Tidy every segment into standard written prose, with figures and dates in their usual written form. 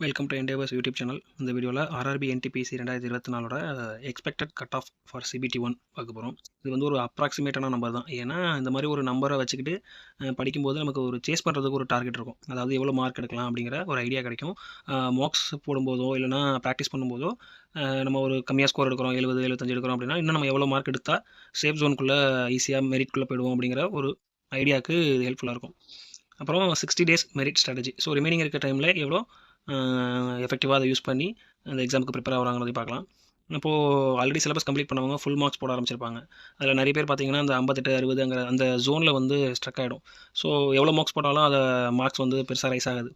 Welcome to Endeavours YouTube channel. இந்த வீடியோவில் RRB NTPC 2024ஓட expected cut off for CBT 1 பார்க்க போகிறோம். இது வந்து ஒரு அப்ராக்சிமேட்டான நம்பர் தான். ஏன்னா இந்த மாதிரி ஒரு நம்பரை வச்சுக்கிட்டு படிக்கும்போது நமக்கு ஒரு சேஸ் பண்ணுறதுக்கு ஒரு டார்கெட் இருக்கும். அதாவது எவ்வளோ மார்க் எடுக்கலாம் அப்படிங்கிற ஒரு ஐடியா கிடைக்கும். மார்க்ஸ் போடும்போதோ இல்லைனா ப்ராக்டிஸ் பண்ணும்போதோ நம்ம ஒரு கம்மியாக ஸ்கோர் எடுக்கிறோம், 70 75 எடுக்கிறோம் அப்படின்னா இன்னும் நம்ம எவ்வளோ மார்க் எடுத்தால் சேஃப் ஜோனுக்குள்ளே ஈஸியாக மெரிட்குள்ளே போயிடுவோம் அப்படிங்கிற ஒரு ஐடியாவுக்கு இது ஹெல்ப்ஃபுல்லாக இருக்கும். அப்புறம் 60 days merit strategy. So remaining இருக்க டைமில் எவ்வளோ எஃபெக்டிவாக அதை யூஸ் பண்ணி அந்த எக்ஸாமுக்கு ப்ரிப்பேர் ஆகிறாங்கிறதை பார்க்கலாம். இப்போது ஆல்ரெடி சிலபஸ் கம்ப்ளீட் பண்ணவங்க ஃபுல் மார்க்ஸ் போட ஆரம்பிச்சிருப்பாங்க. அதில் நிறைய பேர் பார்த்தீங்கன்னா அந்த 58 60ங்கிற அந்த ஜோனில் வந்து ஸ்ட்ரக் ஆகிடும். ஸோ எவ்வளோ மார்க்ஸ் போட்டாலும் அதை மார்க்ஸ் வந்து பெருசாக ரைஸ் ஆகாது.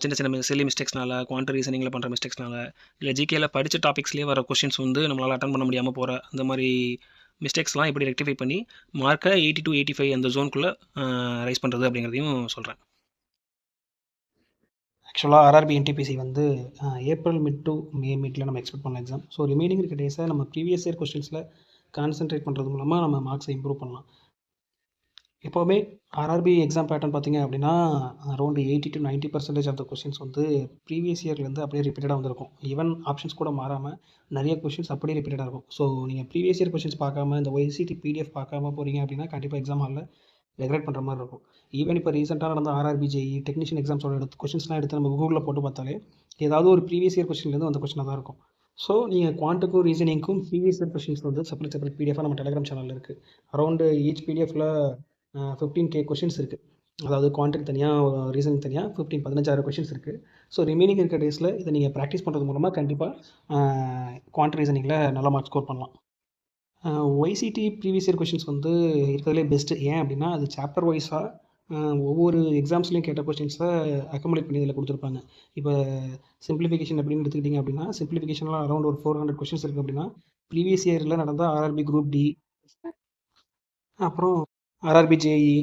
சின்ன சின்ன சில்லி மிஸ்டேக்ஸ்னால, குவான்ட் ரீசனிங்கில் பண்ணுற மிஸ்டேக்ஸ்னால, இல்லை ஜிகேயில் படித்த டாபிக்ஸ்லேயே வர கொஷின்ஸ் வந்து நம்மளால் அட்டன் பண்ண முடியாமல் போகிற அந்த மாதிரி மிஸ்டேக்ஸ்லாம் எப்படி ரெக்டிஃபை பண்ணி மார்க்கை 80 to 85 அந்த ஜோனுக்குள்ளே ரைஸ் பண்ணுறது அப்படிங்கிறதையும் சொல்கிறேன். ஆக்சுவலாக ஆர்ஆர்பி என்டிபிசி வந்து ஏப்ரல் மிட் டு மே மிட்டில் நம்ம எக்ஸ்பெக்ட் பண்ணலாம் எக்ஸாம். ஸோ ரிமைனிங் இருக்க டேஸை நம்ம ப்ரீவியஸ் இயர் கொஸ்டின்ஸில் கான்சென்ட்ரேட் பண்ணுறது மூலமாக நம்ம மார்க்ஸை இம்ப்ரூவ் பண்ணலாம். எப்போவுமே ஆர்ஆர்பி எக்ஸாம் பேட்டர்ன் பார்த்திங்க அப்படின்னா around 80 to 90% of the questions வந்து ப்ரீவியஸ் இயர்லேருந்து அப்படியே ரிப்பீட்டடாக வந்திருக்கும். ஈவன் ஆப்ஷன்ஸ் கூட மாறாமல் நிறைய கொஸ்டின்ஸ் அப்படியே ரிப்பீட்டடாக இருக்கும். ஸோ நீங்கள் ப்ரீவியஸ் இயர் கொஸ்டின்ஸ் பார்க்காம இந்த ஒய்சிடி பிடிஎஃப் பார்க்காம போகிறீங்க அப்படின்னா கண்டிப்பாக எக்ஸாம் ஹாலில் ரெக்ரெட் பண்ணுற மாதிரி இருக்கும். ஈவன் இப்போ ரீசெண்டாக நடந்த ஆர்ஆர்பி ஜேஇ டெக்னீஷியன் எக்ஸாம்ஸோட கொஸ்டின்ஸ்லாம் எடுத்து நம்ம கூகுளில் போட்டு பார்த்தாலே ஏதாவது ஒரு ப்ரீவியஸ் இயர் கொஸ்டின்லேருந்து அந்த கொஸ்டினாக தான் இருக்கும். ஸோ நீங்கள் குவான்ட்டுக்கும் ரீசனிங்க்கும் ப்ரீவியஸ் இயர் கொஸ்டின்ஸ் வந்து செப்பரேட் பிடிஎஃபாக நம்ம டெலிகிராம் சேனலில் இருக்குது. அரௌண்டு ஈச் பிடிஎஃபில் 15K கொஸ்டின்ஸ் இருக்குது. அதாவது குவான்ட்டுக்கு தனியாக ரீசனிங் தனியாக 15,000 கொஸ்டின்ஸ் இருக்குது. ஸோ ரிமைனிங் இருக்க டேஸில் இதை நீங்கள் ப்ராக்டிஸ் பண்ணுறது மூலமாக கண்டிப்பாக குவான்ட் ரீசனிங்கில் நல்ல மார்க் ஸ்கோர் பண்ணலாம். ஒய்சிடி ப்ரீவியஸ் இயர் கொஷின்ஸ் வந்து இருக்கிறதுலே பெஸ்ட்டு. ஏன் அப்படின்னா அது சாப்டர் வைஸாக ஒவ்வொரு எக்ஸாம்ஸ்லையும் கேட்ட கொஸ்டின்ஸை அக்கமுலேட் பண்ணி இதில் கொடுத்துருப்பாங்க. இப்போ சிம்பிளிஃபிகேஷன் அப்படின்னு எடுத்துக்கிட்டிங்க அப்படின்னா சிம்பிளிஃபிகேஷன்லாம் அரௌண்ட் ஒரு 400 கொஸ்டின்ஸ் இருக்குது அப்படின்னா ப்ரீவியஸ் இயரில் நடந்த ஆர்ஆர்பி குரூப் டி, அப்புறம் ஆர்ஆர்பி ஜேஇ,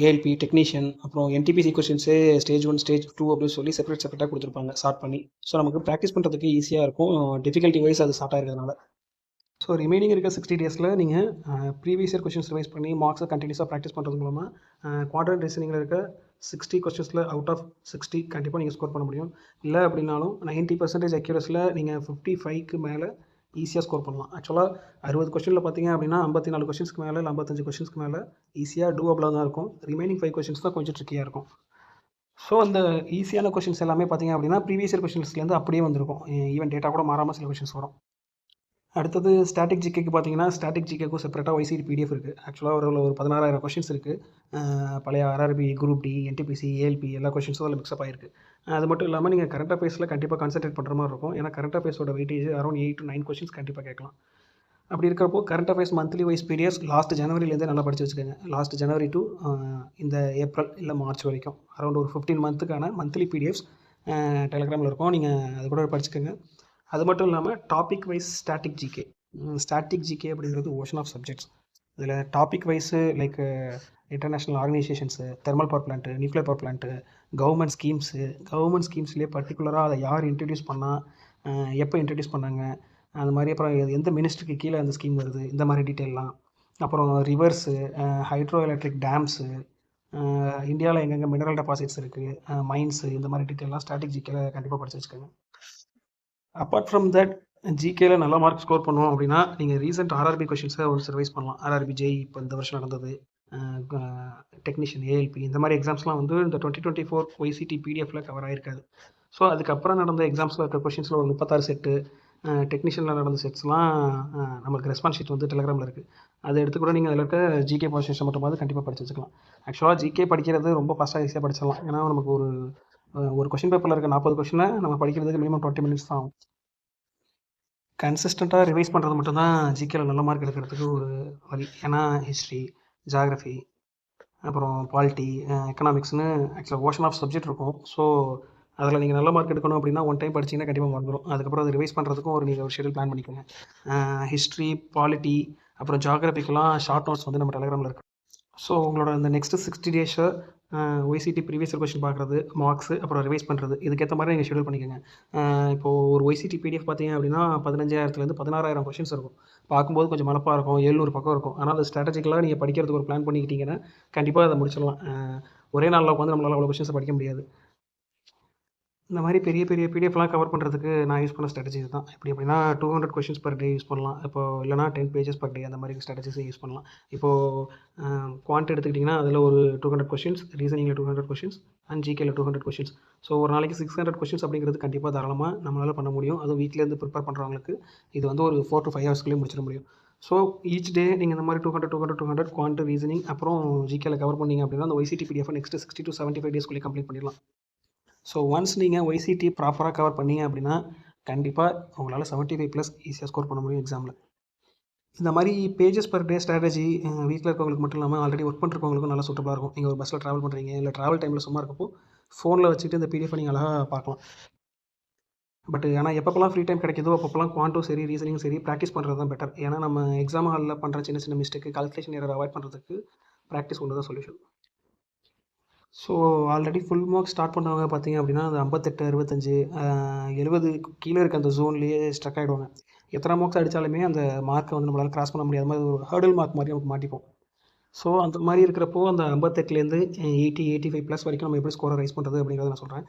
ஏஎல்பி டெக்னீஷியன், அப்புறம் என்டிபிசி கொஸ்டின்ஸு ஸ்டேஜ் 1 ஸ்டேஜ் 2 அப்படின்னு சொல்லி செப்பரேட்டாக கொடுத்துருப்பாங்க ஷார்ட் பண்ணி. ஸோ நமக்கு ப்ராக்டிஸ் பண்ணுறதுக்கு ஈஸியாக இருக்கும், டிஃபிகல்ட்டி வைஸ் அது ஷார்ட்டாக இருக்கிறதுனால. ஸோ ரிமைனிங் இருக்க 60 டேஸில் நீங்கள் ப்ரீவியஸ் இயர் கொஸ்டின்ஸ் ரிவைஸ் பண்ணி மார்க்ஸை கண்டினியூஸாக ப்ராக்டிஸ் பண்ணுறது மூலமாக குவாட்ரண்ட் ரீசனிங்கில் இருக்க 60 கொஸ்டின்ஸில் அவுட் ஆஃப் 60 கண்டிப்பாக நீங்கள் ஸ்கோர் பண்ண முடியும். இல்லை அப்படின்னாலும் 90% அக்யூரஸில் நீங்கள் 55க்கு மேலே ஈஸியாக ஸ்கோர் பண்ணலாம். ஆக்சுவலாக 60 கொஸ்டினில் பார்த்தீங்க அப்படின்னா 54 கொஸ்டின்ஸ்க்கு மேலே இல்லை 55 கொஸ்டின்ஸ்க்கு மேலே ஈஸியாக டூஅபிளாக தான் இருக்கும். ரிமைனிங் 5 கொஸ்டின்ஸ் தான் கொஞ்சம் ட்ரிக்கியாக இருக்கும். ஸோ அந்த ஈஸியான கொஸ்டின்ஸ் எல்லாமே பார்த்தீங்க அப்படின்னா ப்ரீவியஸ் இயர் கொஸ்டின்ஸ்லேருந்து அப்படியே வந்திருக்கும். ஈவன் டேட்டா கூட மாறாமல் சில கொஸ்டின்ஸ் வரும். அடுத்தது ஸ்டாட்டிக் ஜிகேக்கு பார்த்தீங்கன்னா ஸ்டாட்டிக் ஜிகேக்கும் செப்பரேட்டாக ஒய்சிடி பிடிஎஃப் இருக்குது. ஆக்சுவலாக ஒரு 16,000 கொஸ்டின்ஸ் இருக்குது. பழைய RRB group D, NTPC, ALP எல்லா கொஸ்டின்ஸும் அதில் மிக்ஸ்அப் ஆகிருக்கு. அது மட்டும் இல்லாமல் நீங்கள் கரண்ட் அஃபேர்ஸில் கண்டிப்பாக கான்சன்ட்ரேட் பண்ணுற மாதிரி இருக்கும். ஏன்னா கரண்ட் அஃபேர்ஸோட வெயிட்டேஜ் அரௌண்ட் 8 to 9 கொஸ்டின்ஸ் கண்டிப்பாக கேட்கலாம். அப்படி இருக்கிறப்போ current affairs monthly wise PDF last ஜனவரிலேருந்தே நல்லா படித்து வச்சுக்கோங்க. லாஸ்ட் ஜனவரி டு இந்த ஏப்ரல் இல்லை மார்ச் வரைக்கும் அரௌண்ட் ஒரு 15 மந்த்துக்கான மந்த்லி பிடிஎஃப்ஸ் டெலிகிராமில் இருக்கும். நீங்கள் அது கூட படிச்சுக்கோங்க. அது மட்டும் இல்லாமல் டாபிக் வைஸ் ஸ்டாட்டிக் ஜிகே அப்படிங்கிறது ஓஷன் ஆஃப் சப்ஜெக்ட்ஸ். இதில் topic wise like international organisations, thermal power plant, nuclear power plant, government ஸ்கீம்ஸ்லேயே பர்டிகுலராக அதை யார் இன்ட்ரடியூஸ் பண்ணால், எப்போ இன்ட்ரடியூஸ் பண்ணாங்க, அந்த மாதிரி, அப்புறம் எந்த மினிஸ்ட்ருக்கு கீழே அந்த ஸ்கீம் வருது, இந்த மாதிரி டீட்டெயிலாம். அப்புறம் ரிவர்ஸு, ஹைட்ரோ எலக்ட்ரிக் டேம்ஸு, இந்தியாவில் எங்கெங்கே மினரல் டெபாசிட்ஸ் இருக்குது, மைன்ஸு, இந்த மாதிரி டீட்டெயிலாம் ஸ்டாட்டிக் ஜிகேல கண்டிப்பாக படித்து வச்சுக்கோங்க. அப்பார்ட் ஃப்ரம் தட் ஜிகேல நல்ல மார்க் ஸ்கோர் பண்ணுவோம் அப்படின்னா நீங்கள் ரீசெண்ட் ஆர்ஆர்பி கொஷின்ஸை ஒரு ரிவைஸ் பண்ணலாம். ஆர்ஆர்பி ஜேஇ இப்போ இந்த வருஷம் நடந்தது, டெக்னீஷியன், ஏஎல்பி இந்த மாதிரி எக்ஸாம்ஸ்லாம் வந்து இந்த 2024 ஒய்சிடி பிடிஎஃபில் கவர் ஆகிருக்காது. ஸோ அதுக்கப்புறம் நடந்த எக்ஸாம்ஸில் இருக்க கொஷின்ஸில் ஒரு 36 செட்டு, டெக்னீஷியனில் நடந்த செட்ஸ்லாம் நம்மளுக்கு ரெஸ்பான்ஸ் ஷீட் வந்து டெலிகிராமில் இருக்குது. அதை எடுத்து கூட நீங்கள் அதில் இருக்க ஜிகே போர்ஷன்ஸை மட்டுமாவது கண்டிப்பாக படித்து வச்சுக்கலாம். ஆக்சுவலாக ஜிகே படிக்கிறது ரொம்ப ஃபாஸ்ட்டாக ஈஸியாக படிச்சிடலாம். ஏன்னா நமக்கு ஒரு கொஷின் பேப்பரில் இருக்க 40 கொஷினை நம்ம படிக்கிறதுக்கு மினிமம் 20 மினிட்ஸ் தான் ஆகும். கன்சிஸ்டண்ட்டாக ரிவைஸ் பண்ணுறது மட்டும்தான் ஜிகேல நல்ல மார்க் எடுக்கிறதுக்கு ஒரு வழி. ஏன்னா ஹிஸ்ட்ரி, ஜியாகிரஃபி, அப்புறம் பாலிட்டி, எக்கனாமிக்ஸ்னு ஆக்சுவலாக ஓஷன் ஆஃப் சப்ஜெக்ட் இருக்கும். ஸோ அதில் நீங்கள் நல்ல மார்க் எடுக்கணும் அப்படின்னா ஒன் டைம் படிச்சிங்கன்னா கண்டிப்பாக வந்துடும். அதுக்கப்புறம் அதை ரிவைஸ் பண்ணுறதுக்கும் நீங்கள் ஒரு ஷெடியூல் பிளான் பண்ணிக்கோங்க. ஹிஸ்ட்ரி, பாலிட்டி, அப்புறம் ஜியாகிரஃபிக்கெலாம் ஷார்ட் நோட்ஸ் வந்து நம்ம டெலிகிராமில் இருக்குது. ஸோ உங்களோட இந்த நெக்ஸ்ட்டு 60 டேஸை ஒய்சிடி ப்ரீவியஸ் கொஷின் பார்க்குறது, மார்க்ஸு, அப்புறம் ரிவைஸ் பண்ணுறது, இதுக்கேற்ற மாதிரி நீங்கள் ஷெடியூல் பண்ணிக்கோங்க. இப்போது ஒரு ஒய்சிடி பிடிஎஃப் பார்த்தீங்க அப்படின்னா 15,000 16,000 கொஷின்ஸ் இருக்கும். பார்க்கும்போது கொஞ்சம் மலப்பாக இருக்கும், 700 பக்கம் இருக்கும். ஆனால் அது ஸ்ட்ராட்டஜிக்கலாக நீங்கள் படிக்கிறதுக்கு ஒரு பிளான் பண்ணிக்கிட்டீங்கன்னா கண்டிப்பாக அதை முடிச்சிடலாம். ஒரே நாளில் உட்காந்து நம்மளால் அவ்வளோ கொஷின்ஸை படிக்க முடியாது. இந்த மாதிரி பெரிய பெரிய பிடிஎஃப்லாம் கவர் பண்ணுறதுக்கு நான் யூஸ் பண்ண ஸ்ட்ராட்டஜி இதுதான். எப்படி அப்படின்னா 200 கொஷின்ஸ் பர் டே யூஸ் பண்ணலாம். இப்போ இல்லைனா 10 பேஜஸ் பர் டே அந்த மாதிரி ஸ்ட்ராட்டஜிஸை யூஸ் பண்ணலாம். இப்போது குவான்ட் எடுத்துக்கிட்டிங்கன்னா அதில் ஒரு 200 கொஷின்ஸ், ரீசனிங்கில் 200 கொஷின்ஸ் அண்ட் ஜிகேல 200 கொஷின்ஸ். ஸோ ஒரு நாளைக்கு 600 கொஷின்ஸ் அப்படிங்கிறது கண்டிப்பாக தாராளமாக நம்மளால் பண்ண முடியும். அதுவும் வீட்டிலேருந்து ப்ரிப்பேர் பண்ணுறவங்களுக்கு இது வந்து ஒரு 4 to 5 ஹவர்ஸ்க்குள்ளேயே முடிச்சிட முடியும். ஸோ ஈச் டே நீங்கள் இந்த மாதிரி 200 குவான்ட், ரீசனிங் அப்புறம் ஜிகேல கவர் பண்ணிங்க அப்படின்னா அந்த ஒய்சிடி பிடிஎஃப் நெக்ஸ்ட் 60 to 75 டேஸ்க்குள்ளேயே கம்ப்ளீட் பண்ணிடலாம். ஸோ ஒன்ஸ் நீங்கள் ஒய்சிடி ப்ராப்பராக கவர் பண்ணீங்க அப்படின்னா கண்டிப்பாக உங்களால் 75+ ஈஸியாக ஸ்கோர் பண்ண முடியும் எக்ஸாமில். இந்த மாதிரி பேஜஸ் பர் டே ஸ்ட்ராட்டஜி வீட்டில் இருக்கவங்களுக்கு மட்டும் இல்லாமல் ஆல்ரெடி ஒர்க் பண்ணுறவங்களுக்கும் நல்லா சூட்டபுளாக இருக்கும். நீங்கள் ஒரு பஸ்ஸில் ட்ராவல் பண்ணுறீங்க, இல்லை ட்ராவல் டைமில் சும்மா இருக்கப்போ ஃபோனில் வச்சுட்டு இந்த பிடிஎஃப் நீங்கள் அழகாக பார்க்கலாம். பட் ஆனால் எப்பப்போலாம் ஃப்ரீ டைம் கிடைக்குதோ அப்பப்போலாம் குவான்ட்டும் சரி, ரீசனிங்கும் சரி ப்ராக்டிஸ் பண்ணுறது தான் பெட்டர். ஏன்னா நம்ம எக்ஸாம் ஹாலில் பண்ணுற சின்ன சின்ன மிஸ்டேக்கு, கால்குலேஷன் எரர் அவாய்ட் பண்ணுறதுக்கு ப்ராக்டிஸ் ஒன்று தான் solution. So already full mark start பண்ணவங்க பார்த்தீங்க அப்படின்னா அந்த 58, 65, 70 கீழே இருக்க அந்த ஜோன்லேயே ஸ்ட்ரக் ஆகிடுவாங்க. எத்தனை மார்க்ஸ் அடித்தாலுமே அந்த மார்க்கை வந்து நம்மளால் கிராஸ் பண்ண முடியாத மாதிரி ஒரு ஹர்டில் மார்க் மாதிரி நமக்கு மாட்டிப்போம். ஸோ அந்த மாதிரி இருக்கிறப்போ அந்த 58லேருந்து 80, 85+ வரைக்கும் நம்ம எப்படி ஸ்கோரை ரைஸ் பண்ணுறது அப்படிங்கிறத நான் சொல்கிறேன்.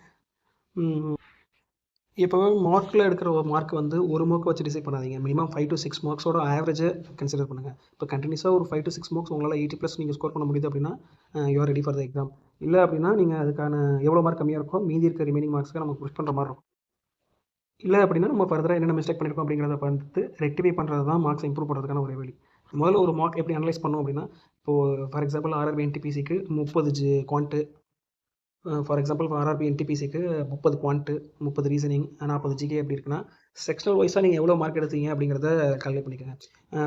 இப்போவே மார்க்கில் எடுக்கிற ஒரு மார்க் வந்து ஒரு மார்க் வச்சு டிசைட் பண்ணாதீங்க. மினிமம் 5 to 6 மார்க்ஸோட ஆவரேஜை கன்சிடர் பண்ணுங்கள். இப்போ கண்டினியூஸாக ஒரு 5 to 6 மார்க்ஸ் உங்களால் 80+ நீங்கள் ஸ்கோர் பண்ண முடியுது அப்படின்னா you are ready for the exam. இல்லை அப்படின்னா நீங்கள் அதுக்கான எவ்வளோ மார்க் கம்மியாக இருக்கோ மீதி இருக்க ரிமைனிங் மார்க்ஸ்க்கு நம்ம புஷ் பண்ணுற மாதிரி இருக்கும். இல்லை அப்படின்னா நம்ம ஃபர்தராக என்னென்ன மிஸ்டேக் பண்ணியிருக்கோம் அப்படிங்கிறத பார்த்து ரெக்டிஃபை பண்ணுறது தான் மார்க்ஸ் இம்ப்ரூவ் பண்ணுறதுக்கான ஒரு வழி. முதல்ல ஒரு மார்க் எப்படி அனலைஸ் பண்ணோம் அப்படின்னா, இப்போது ஃபார் எக்ஸாம்பிள் ஆர்ஆர்பி என்டிபிசிக்கு 30 குவான்ட்டு, ஃபார் எக்ஸாம்பிள் ஆர்ஆர்பி என்டிபிசிக்கு 30 குவான்ட்டு, 30 ரீசனிங், 40 ஜிகே எப்படி இருக்குன்னா செக்ஷனல் வைஸாக நீங்கள் எவ்வளோ மார்க் எடுத்தீங்க அப்படிங்கிறத கால்குலேட் பண்ணிக்கோங்க.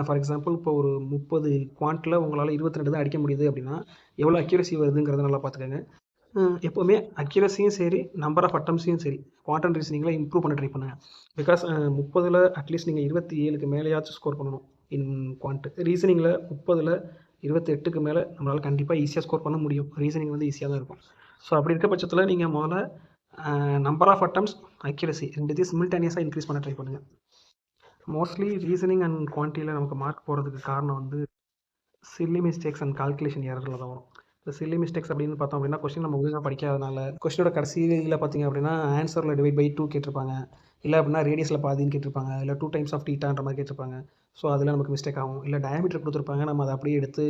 ஃபார் எக்ஸாம்பிள் இப்போ ஒரு 30 குவான்ட்டில் உங்களால் 22 தான் அடிக்க முடியுது அப்படின்னா எவ்வளோ அக்யூரசி வருதுங்கிறத நல்லா பார்த்துக்கோங்க. எப்போவுமே அக்யூரஸியும் சரி, நம்பர் ஆஃப் அட்டம்ஸையும் சரி குவான்ட் அண்ட் ரீசனிங்கில் இம்ப்ரூவ் பண்ண ட்ரை பண்ணுங்கள். பிகாஸ் 30ல் அட்லீஸ்ட் நீங்கள் 27க்கு மேலேயாச்சும் ஸ்கோர் பண்ணணும் இன் குவான்ட். ரீசனிங்கில் 30ல் 28க்கு மேலே நம்மளால் கண்டிப்பாக ஈஸியாக ஸ்கோர் பண்ண முடியும். ரீசனிங் வந்து ஈஸியாக தான் இருக்கும். ஸோ அப்படி இருக்க பட்சத்தில் நீங்கள் முதல்ல நம்பர் ஆஃப் அட்டம்ஸ், அக்யூரசி ரெண்டுத்தையும் சிமில்டேனியஸாக இன்க்ரீஸ் பண்ண ட்ரை பண்ணுங்கள். மோஸ்ட்லி ரீசனிங் அண்ட் குவான்டிட்டியில் நமக்கு மார்க் போகிறதுக்கு காரணம் வந்து சில்லி மிஸ்டேக்ஸ் அண்ட் கால்குலேஷன் எரரில் தான் வரும். இந்த சில்லி மிஸ்டேக்ஸ் அப்படின்னு பார்த்தோம் அப்படின்னா கொஸ்டின் நம்ம ஒழுங்காக படிக்காதனால கொஸ்டினோட கடைசியில் பார்த்தீங்க அப்படின்னா ஆன்சரில் டிவைட் பை 2 கேட்டிருப்பாங்க, இல்லை அப்படின்னா ரேடியஸில் பாதின்னு கேட்டிருப்பாங்க, இல்லை 2 times ஆஃப் டீட்டான்ற மாதிரி கேட்டிருப்பாங்க. ஸோ அதில் நமக்கு மிஸ்டேக் ஆகும். இல்லை டயாமீட்டர் கொடுத்துருப்பாங்க, நம்ம அதை அப்படியே எடுத்து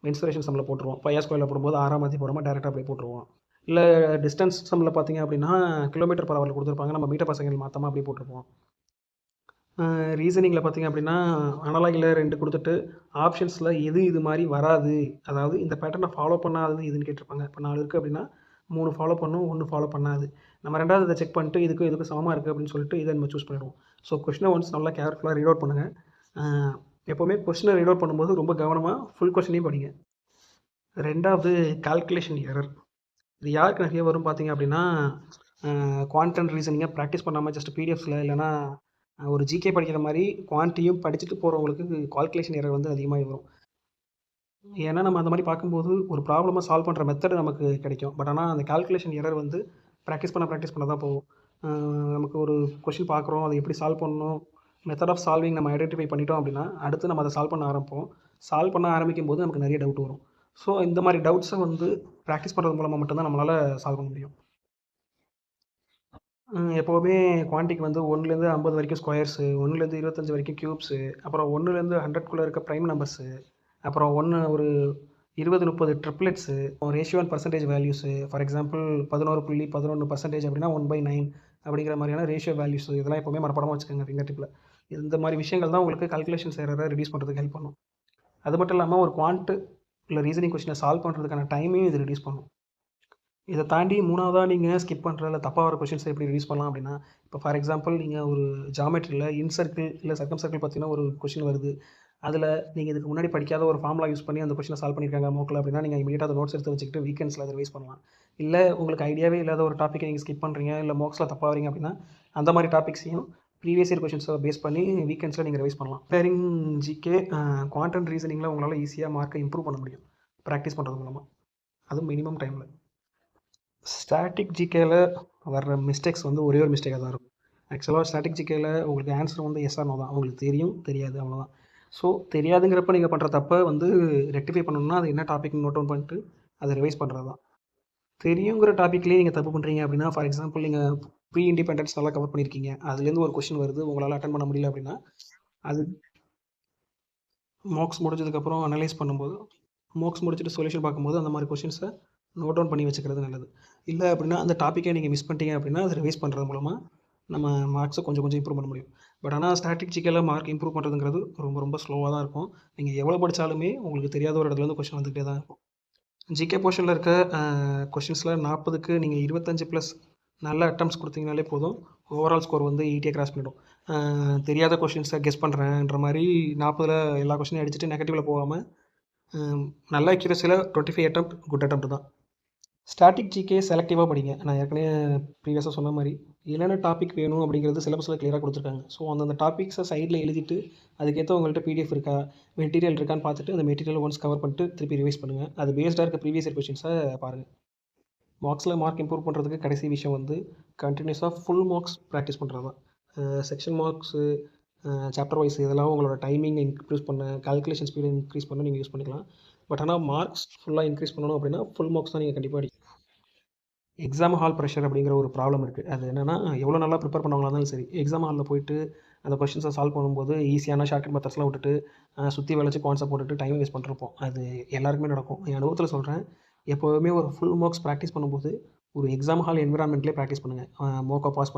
மென்சுரேஷன் சம்மில் போட்டுருவோம். 5 போடும்போது 6 மாற்றி போடாமல் டேரெக்டாக அப்படியே போட்டுருவோம். இல்லை டிஸ்டன்ஸ் சம்மில் பார்த்தீங்க அப்படின்னா கிலோமீட்டர் பரவல் கொடுத்துருப்பாங்க, நம்ம மீட்டர் பர் செகண்ட் மாற்றாமல் அப்படியே போட்டிருப்போம். ரீசனிங்கில் பார்த்தீங்க அப்படின்னா அனலாகில் 2 கொடுத்துட்டு ஆப்ஷன்ஸில் எது இது மாதிரி வராது, அதாவது இந்த பேட்டர்னை ஃபாலோ பண்ணாதது எதுன்னு கேட்டிருப்பாங்க. இப்போ 4 இருக்குது அப்படின்னா 3 ஃபாலோ பண்ணும், 1 ஃபாலோ பண்ணாது. நம்ம ரெண்டாவது இதை செக் பண்ணிட்டு இதுக்கும் சமமாக இருக்குது அப்படின்னு சொல்லிட்டு இதை நம்ம சூஸ் பண்ணிடுவோம். ஸோ கொஸ்டினை ஒன்ஸ் நல்லா கேர்ஃபுல்லாக ரீட் அவுட் பண்ணுங்கள். எப்போவுமே கொஸ்டினை ரீட் அவுட் பண்ணும்போது ரொம்ப கவனமாக ஃபுல் கொஸ்டினையும் படிங்க. ரெண்டாவது கால்குலேஷன் எரர். இது யாருக்கு நிறைய வரும் பார்த்தீங்க அப்படின்னா குவான்ட் அண்ட் ரீசனிங்கை ப்ராக்டிஸ் பண்ணாமல் ஜஸ்ட் பிடிஎஃப்ஸில் இல்லைனா ஒரு ஜிகே படிக்கிற மாதிரி குவான்ட்டியும் படிச்சுட்டு போகிறவங்களுக்கு கால்குலேஷன் எரர் வந்து அதிகமாக வரும். ஏன்னா நம்ம அந்த மாதிரி பார்க்கும்போது ஒரு ப்ராப்ளமாக சால்வ் பண்ணுற மெத்தட் நமக்கு கிடைக்கும். பட் ஆனால் அந்த கால்குலேஷன் எரர் வந்து ப்ராக்டிஸ் பண்ண தான் போகும். நமக்கு ஒரு கொஷின் பார்க்குறோம், அதை எப்படி சால்வ் பண்ணணும், மெத்தட் ஆஃப் சால்விங் நம்ம ஐடென்டிஃபை பண்ணிட்டோம் அப்படின்னா அடுத்து நம்ம அதை சால்வ் பண்ண ஆரம்பிப்போம். சால்வ் பண்ண ஆரம்பிக்கும் போது நமக்கு நிறைய டவுட் வரும். ஸோ இந்த மாதிரி டவுட்ஸை வந்து ப்ராக்டிஸ் பண்ணுறது மூலமாக மட்டும்தான் நம்மளால் சால்வ் பண்ண முடியும். எப்போவுமே குவான்டிக்கு வந்து 1லேருந்து 50 வரைக்கும் ஸ்கொயர்ஸு, 1லேருந்து 25 வரைக்கும் க்யூப்ஸு, அப்புறம் 1லேருந்து 100க்குள்ளே இருக்க ப்ரைம் நம்பர்ஸு, அப்புறம் ஒரு 20, 30 triplets, ratio and percentage values. For example 11.11% அப்படின்னா 1/9 அப்படிங்கிற மாதிரியான ரேஷியோ வேல்யூஸு இதெல்லாம் எப்போவுமே மனப்பாடமாக வச்சுக்கோங்க ஃபிங்கர் டிப்பில். இந்த மாதிரி விஷயங்கள் தான் உங்களுக்கு கால்குலேஷன்ஸ் எரரை ரெடியூஸ் பண்ணுறதுக்கு ஹெல்ப் பண்ணும். அது மட்டும் இல்லாமல் ஒரு குவான்ட் இல்லை ரீசனிங் கொஸ்டினை சால்வ் பண்ணுறதுக்கான டைமையும் இது ரெடியூஸ் பண்ணும். இதை தாண்டி மூணாவதாக நீங்கள் ஸ்கிப் பண்ணுற இல்லை தப்பாக வர கொஷின்ஸை எப்படி ரெடியூஸ் பண்ணலாம் அப்படின்னா, இப்போ ஃபார் எக்ஸாம்பிள் நீங்கள் ஒரு ஜாமெட்ரியில் இன்சர்க்கிள் இல்லை சர்க்கம் சர்க்கிள் பார்த்தீங்கன்னா ஒரு கொஷின் வருது. அதில் நீங்கள் இதுக்கு முன்னாடி படிக்காத ஒரு ஃபார்முலா யூஸ் பண்ணி அந்த கொஷினை சால்வ் பண்ணியிருக்காங்க மோக்கில் அப்படின்னா நீங்கள் இமீடியட்டாக அதை நோட்ஸ் எடுத்து வச்சுக்கிட்டு வீக்கெண்ட்ஸில் அதை ரிவைஸ் பண்ணலாம். இல்லை உங்களுக்கு ஐடியாவே இல்லாத ஒரு டாப்பிக்கை நீங்கள் ஸ்கிப் பண்ணுறீங்க இல்லை மோக்ஸில் தப்பாக வரீங்க அப்படின்னா அந்த மாதிரி டாபிக்ஸையும் ப்ரீவியஸ் இயர் கொஷின்ஸை பேஸ் பண்ணி வீக்கெண்ட்ஸில் நீங்கள் ரிவைஸ் பண்ணலாம். பேரிங் ஜிகே குவான்ட் அண்ட் ரீசனிங்கில் உங்களால் ஈஸியாக மார்க்கை இம்ப்ரூவ் பண்ண முடியும் ப்ராக்டிஸ் பண்ணுறது மூலமாக, அதுவும் மினிமம் டைமில். ஸ்டாட்டிக் ஜிகேல வர்ற மிஸ்டேக்ஸ் வந்து ஒரே ஒரு மிஸ்டேக்காக தான் இருக்கும். ஆக்சுவலாக ஸ்டாட்டிக் ஜிகேல உங்களுக்கு ஆன்சர் வந்து எஸ் ஆர் நோ தான். உங்களுக்கு தெரியும் தெரியாது அவ்வளோதான். ஸோ தெரியாதுங்கிறப்ப நீங்கள் பண்ணுற தப்பை வந்து ரெக்டிஃபை பண்ணணும்னா அது என்ன டாபிக்னு நோட் டவுன் பண்ணிட்டு அதை ரிவைஸ் பண்ணுறது தான். தெரியுங்கிற டாப்பிக்லேயே நீங்கள் தப்பு பண்ணுறீங்க அப்படின்னா, ஃபார் எக்ஸாம்பிள் நீங்கள் ப்ரீ இண்டிபெண்டன்ஸ் நல்லா கவர் பண்ணியிருக்கீங்க, அதுலேருந்து ஒரு கொஷின் வருது, உங்களால் அட்டன் பண்ண முடியல அப்படின்னா, அது மார்க்ஸ் முடிஞ்சதுக்கப்புறம் அனலைஸ் பண்ணும்போது, மார்க்ஸ் முடிச்சுட்டு சொல்யூஷன் பார்க்கும்போது அந்த மாதிரி கொஷின்ஸை நோட் டவுன் பண்ணி வச்சுக்கிறது நல்லது. இல்லை அப்படின்னா அந்த டாப்பிக்கை நீங்கள் மிஸ் பண்ணிட்டீங்க அப்படின்னா, அதை ரிவைஸ் பண்ணுறது மூலமாக நம்ம மார்க்ஸை கொஞ்சம் கொஞ்சம் இம்ப்ரூவ் பண்ண முடியும். பட் ஆனால் ஸ்ட்ராட்டஜிக்கலாக மார்க் இம்ப்ரூவ் பண்ணுறதுங்கிறது ரொம்ப ரொம்ப ஸ்லோவாக தான் இருக்கும். நீங்கள் எவ்வளோ படித்தாலுமே உங்களுக்கு தெரியாத ஒரு இடத்துலேருந்து கொஷின் வந்துகிட்டே தான் இருக்கும். ஜிகே போர்ஷனில் இருக்க கொஷின்ஸில் 40க்கு நீங்கள் 25+ நல்ல அட்டம்ப்ட்ஸ் கொடுத்தீங்கனாலே போதும், ஓவரால் ஸ்கோர் வந்து 80 கிராஸ் பண்ணிடும். தெரியாத கொஷின்ஸை கெஸ் பண்ணுறேன்ற மாதிரி 40ல் எல்லா கொஷினையும் அடிச்சுட்டு நெகட்டிவில் போகாமல் நல்ல அக்யூரஸியில் 25 அட்டம்ப்ட் குட் அட்டம்ப்ட் தான். ஸ்டாட்டிக் ஜிகே செலக்டிவாக படிங்க. நான் ஏற்கனவே ப்ரீவியஸாக சொன்ன மாதிரி என்னென்ன டாபிக் வேணும் அப்படிங்கிறது சிலபஸில் கிளியராக கொடுத்துருக்காங்க. ஸோ அந்தந்த டாபிக்ஸை சைடில் எழுதிட்டு அதுக்கேற்ற உங்கள்கிட்ட பிடிஎஃப் இருக்கா, மெட்டீரியல் இருக்கான்னு பார்த்துட்டு அந்த மெட்டீரியல் ஒன்ஸ் கவர் பண்ணிட்டு திருப்பி ரிவைஸ் பண்ணுங்கள். அது பேஸ்டாக இருக்க ப்ரீவியஸ் இயர் கொஷின்ஸை பாருங்கள். மார்க் இம்ப்ரூவ் பண்ணுறதுக்கு கடைசி விஷயம் வந்து கண்டினியூஸாக ஃபுல் மார்க்ஸ் ப்ராக்டிஸ் பண்ணுறது தான். செக்ஷன் மார்க்ஸு, சாப்டர் வைஸ் இதெல்லாம் உங்களோட டைமிங்கை இன்க்ரீஸ் பண்ண, கால்குலேஷன் ஸ்பீடை இன்க்ரீஸ் பண்ண நீங்கள் யூஸ் பண்ணிக்கலாம். பட் ஆனால் மார்க்ஸ் ஃபுல்லாக இன்க்ரீஸ் பண்ணணும் அப்படின்னா ஃபுல் மார்க்ஸ் தான் நீங்கள் கண்டிப்பாக அடிக்கணும். எக்ஸாம் ஹால் ப்ரெஷர் அப்படிங்கிற ஒரு ப்ராப்ளம் இருக்குது. அது என்னென்னா, எவ்வளோ நல்லா ப்ரிப்பேர் பண்ணவங்களா இருந்தாலும் சரி, எக்ஸாம் ஹாலில் போயிட்டு அந்த கொஷின்ஸை சால்வ் பண்ணும்போது ஈஸியான ஷார்ட்கட் மெத்தட்ஸ்லாம் விட்டுட்டு சுற்றி வளைச்சி கான்செப்ட் போட்டுட்டு டைம் வேஸ்ட் பண்ணிருப்போம். அது எல்லாருக்குமே நடக்கும். என் அனுபவத்தில் சொல்கிறேன், எப்போவுமே ஒரு ஃபுல் மார்க்ஸ் ப்ராக்டிஸ் பண்ணும்போது ஒரு எக்ஸாம் ஹால் என்விரான்மெண்ட்லேயே ப்ராக்டிஸ் பண்ணுங்கள். மோக்கை பாஸ்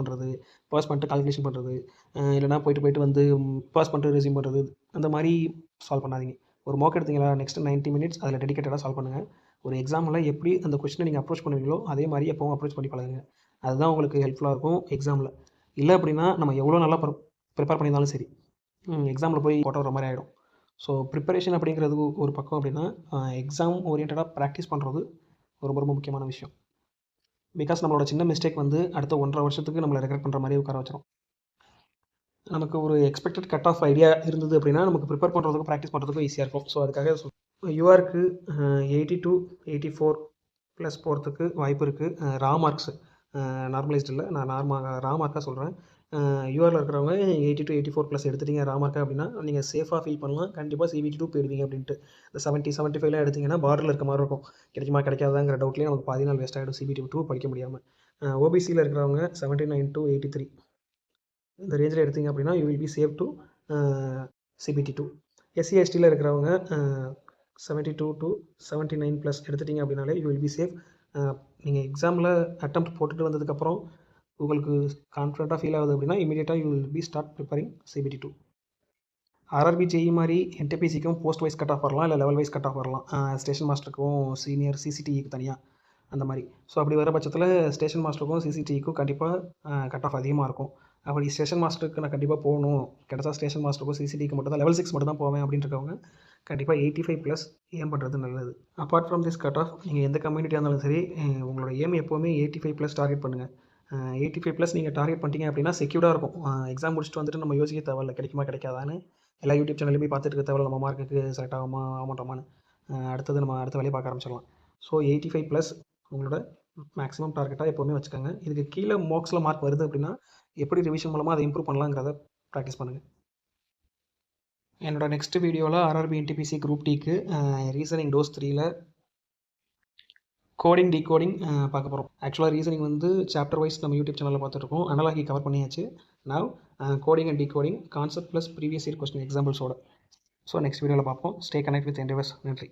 பண்ணிட்டு கால்குலேஷன் பண்ணுறது, இல்லைனா போயிட்டு வந்து பாஸ் பண்ணிட்டு ரெஸ்யூம் பண்ணுறது, அந்த மாதிரி சால்வ் பண்ணாதீங்க. ஒரு மோக் எடுத்தீங்களா, நெக்ஸ்ட் 90 மினிட்ஸ் அதில் டெடிக்கேட்டடாக சால்வ் பண்ணுங்கள். ஒரு எக்ஸாமில் எப்படி அந்த கொஸ்டினை நீங்கள் அப்ரோச் பண்ணுவீங்களோ அதே மாதிரி எப்போவும் அப்ரோச் பண்ணி பழகுங்க. அதுதான் உங்களுக்கு ஹெல்ப்ஃபுல்லாக இருக்கும் எக்ஸாமில். இல்லை அப்படின்னா நம்ம எவ்வளோ நல்லா ப்ரிப்பேர் பண்ணியிருந்தாலும் சரி, எக்ஸாமில் போய் போட்ட வர மாதிரி ஆகிடும். ஸோ ப்ரிப்பரேஷன் அப்படிங்கிறது ஒரு பக்கம் அப்படின்னா, எக்ஸாம் ஓரியன்டாக ப்ராக்டிஸ் பண்ணுறது ரொம்ப ரொம்ப முக்கியமான விஷயம். பிகாஸ் நம்மளோட சின்ன மிஸ்டேக் வந்து அடுத்த 1.5 வருஷத்துக்கு நம்மளை ரெக்ரெட் பண்ணுற மாதிரி உட்கார வச்சிடும். நமக்கு ஒரு எக்ஸ்பெக்டட் கட் ஆஃப் ஐடியா இருந்தது அப்படின்னா நமக்கு ப்ரிப்பேர் பண்ணுறதுக்கும் ப்ராக்டிஸ் பண்ணுறதுக்கும் ஈஸியாக இருக்கும். ஸோ அதுக்காக யூஆருக்கு 80 to 84+ போகிறதுக்கு வாய்ப்பு இருக்குது. ரா மார்க்ஸு நார்மலைஸ்டு இல்லை, நான் ரா மார்க்காக சொல்கிறேன். யூஆரில் இருக்கிறவங்க 80 to 84+ எடுத்துட்டீங்க ரா மார்க்காக அப்படின்னா நீங்கள் சேஃபாக ஃபீல் பண்ணலாம். கண்டிப்பாக CBT 2 போயிடுவீங்க அப்படின்ட்டு. இந்த 70, 75 எடுத்திங்கன்னா பார்டரில் இருக்க மாதிரி இருக்கும். கிடைக்குமா கிடைக்காதாங்கிற டவுட்லேயே நமக்கு பாதி நாள் வேஸ்ட் ஆகிடும் CBT 2 படிக்க முடியாமல். ஓபிசியில் இருக்கிறவங்க 79 to 83 இந்த ரேஞ்சில் எடுத்திங்க அப்படின்னா you will be save to CBT 2. SC STயில் இருக்கிறவங்க 72 to 79+ எடுத்துட்டிங்க அப்படின்னாலே யூ வில் பி சேஃப். நீங்கள் எக்ஸாமில் அட்டெம்ப்ட் போட்டுட்டு வந்ததுக்கப்புறம் உங்களுக்கு கான்ஃபிடண்ட்டாக ஃபீல் ஆகுது அப்படின்னா இமீடியட்டாக you will be start preparing CBT 2. RRB JEE மாதிரி NTPCக்கும் போஸ்ட் வைஸ் கட் ஆஃப் வரலாம், இல்லை லெவல் வைஸ் கட் ஆஃப் வரலாம். ஸ்டேஷன் மாஸ்டருக்கும் சீனியர் CCTEக்கு தனியாக அந்த மாதிரி. ஸோ அப்படி வர பட்சத்தில் ஸ்டேஷன் மாஸ்டருக்கும் CCTEக்கும் கண்டிப்பாக கட் ஆஃப் அதிகமாக இருக்கும். அப்படி ஸ்டேஷன் மாஸ்டருக்கு நான் கண்டிப்பாக போகணும், கிடச்சா ஸ்டேஷன் மாஸ்டருக்கும் CCTEக்கு மட்டும் தான் லெவல் 6 மட்டும் தான் போவேன் அப்படின்றவங்க கண்டிப்பாக 85+ ஏம் பண்ணுறது நல்லது. Apart from this cut off நீங்கள் எந்த கம்யூனிட்டியாக இருந்தாலும் சரி, உங்களோட ஏம் எப்போவுமே 85+ டார்கெட் பண்ணுங்கள். 85+ நீங்கள் டார்கெட் பண்ணிட்டீங்க அப்படின்னா செக்யூர்டாக இருக்கும். எக்ஸாம் முடிச்சுட்டு வந்துட்டு நம்ம யோசிக்க தேவையில்லை கிடைக்குமா கிடைக்காதான்னு. எல்லா யூடியூப் சேனல்லையும் போய் பார்த்துட்டு இருக்க தேவையில்ல நம்ம மார்க்குக்கு செலக்ட் ஆகுமா ஆகமாட்டோமான்னு. அடுத்தது நம்ம அடுத்த வேலையை பார்க்க ஆரம்பிச்சிடலாம். ஸோ 85+ உங்களோட மேக்ஸிமம் டார்கெட்டாக எப்போவுமே வச்சுக்கோங்க. இதுக்கு கீழே மார்க்ஸில் மார்க் வருது அப்படின்னா எப்படி ரிவிஷன் மூலமாக அதை இம்ப்ரூவ் பண்ணலாங்கிறத ப்ராக்டிஸ் பண்ணுங்கள். என்னோட நெக்ஸ்ட் வீடியோவில் RRB NTPC குரூப் டிக்கு ரீசனிங் டோஸ் 3ல் கோடிங் டீகோடிங் பார்க்க போகிறோம். ஆக்சுவலாக ரீசனிங் வந்து சாப்டர் வைஸ் நம்ம யூடியூப் சேனலில் பார்த்துட்ருக்கோம். அனலாகி கவர் பண்ணியாச்சு. Now coding and decoding concept plus previous year question எக்ஸாம்பிள்ஸோட. ஸோ நெக்ஸ்ட் வீடியோவில் பார்ப்போம். Stay connect with Endeavours. நன்றி.